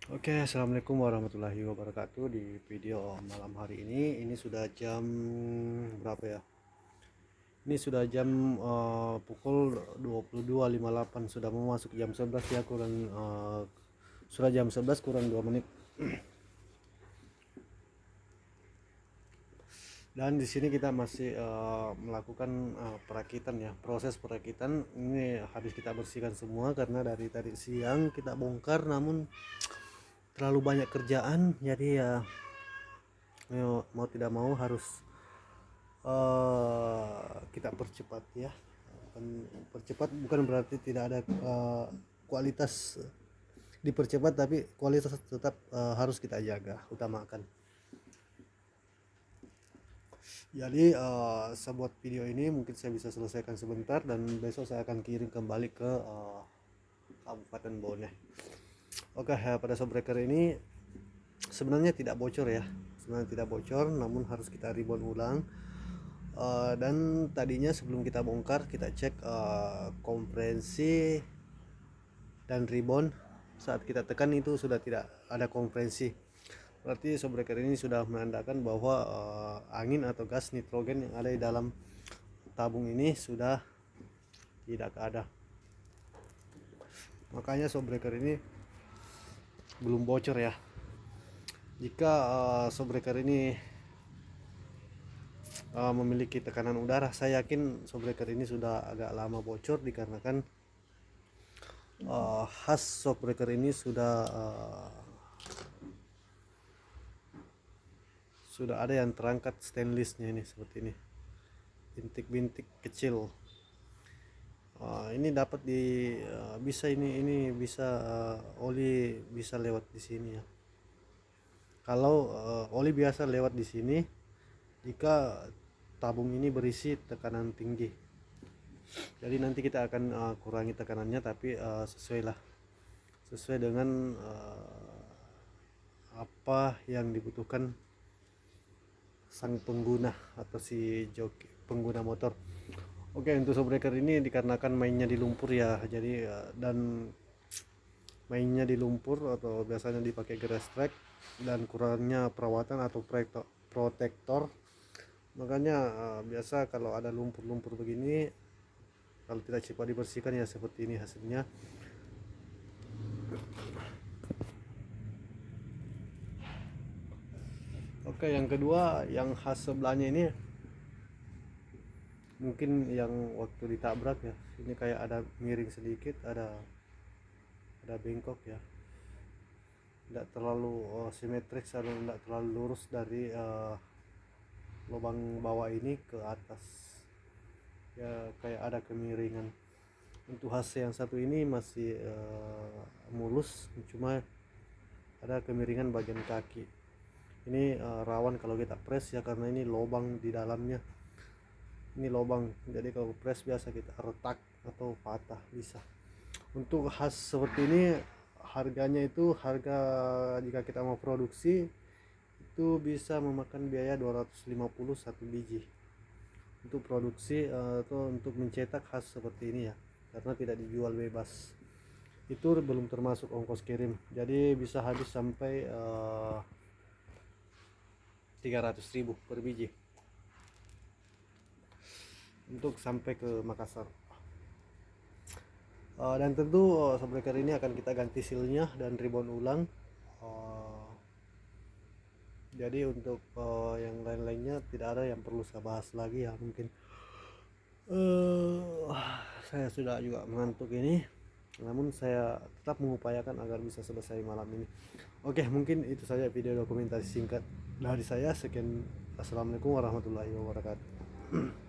Oke, assalamualaikum warahmatullahi wabarakatuh. Di video malam hari ini sudah jam berapa ya? Ini sudah jam pukul 22.58, sudah mau masuk jam 11 ya, kurang sudah jam 11 kurang 2 menit. Dan di sini kita masih melakukan perakitan ya, proses perakitan. Ini habis kita bersihkan semua karena dari tadi siang kita bongkar, namun terlalu banyak kerjaan, jadi ya mau tidak mau harus kita percepat ya. Percepat bukan berarti tidak ada kualitas dipercepat, tapi kualitas tetap harus kita jaga, utamakan. Jadi saya buat video ini mungkin saya bisa selesaikan sebentar, dan besok saya akan kirim kembali ke Kabupaten Bone. Oke, pada Shopbreaker ini sebenarnya tidak bocor ya, sebenarnya tidak bocor, namun harus kita reborn ulang. Dan tadinya sebelum kita bongkar kita cek kompresi dan ribon. Saat kita tekan itu sudah tidak ada kompresi, berarti Shopbreaker ini sudah menandakan bahwa angin atau gas nitrogen yang ada di dalam tabung ini sudah tidak ada. Makanya Shopbreaker ini belum bocor ya. Jika Shopbreaker ini memiliki tekanan udara, saya yakin Shopbreaker ini sudah agak lama bocor, dikarenakan khas Shopbreaker ini sudah ada yang terangkat stainlessnya ini seperti ini, bintik-bintik kecil. Ini dapat bisa ini bisa oli bisa lewat di sini ya. Kalau oli biasa lewat di sini jika tabung ini berisi tekanan tinggi. Jadi nanti kita akan kurangi tekanannya, tapi sesuai dengan apa yang dibutuhkan sang pengguna atau si joki pengguna motor. Oke, untuk Shopbreaker ini dikarenakan mainnya di lumpur ya, jadi dan mainnya di lumpur atau biasanya dipakai grass track, dan kurangnya perawatan atau protektor, makanya biasa kalau ada lumpur-lumpur begini, kalau tidak cepat dibersihkan ya seperti ini hasilnya. Oke, yang kedua yang khas sebelahnya ini mungkin yang waktu ditabrak ya, ini kayak ada miring sedikit, ada bengkok ya, tidak terlalu simetris atau tidak terlalu lurus dari lubang bawah ini ke atas ya, kayak ada kemiringan. Untuk hasil yang satu ini masih mulus, cuma ada kemiringan bagian kaki. Ini rawan kalau kita press ya, karena ini lubang di dalamnya, ini lubang, jadi kalau press biasa kita retak atau patah bisa. Untuk khas seperti ini harganya itu jika kita mau produksi itu bisa memakan biaya 250 satu biji untuk produksi atau untuk mencetak khas seperti ini ya, karena tidak dijual bebas. Itu belum termasuk ongkos kirim, jadi bisa habis sampai 300.000 per biji untuk sampai ke Makassar. Dan tentu Shopbreaker ini akan kita ganti sealnya dan ribbon ulang. Jadi untuk yang lain-lainnya tidak ada yang perlu saya bahas lagi ya. Mungkin saya sudah juga mengantuk ini, namun saya tetap mengupayakan agar bisa selesai malam ini. Oke, mungkin itu saja video dokumentasi singkat dari saya. Sekian, assalamualaikum warahmatullahi wabarakatuh.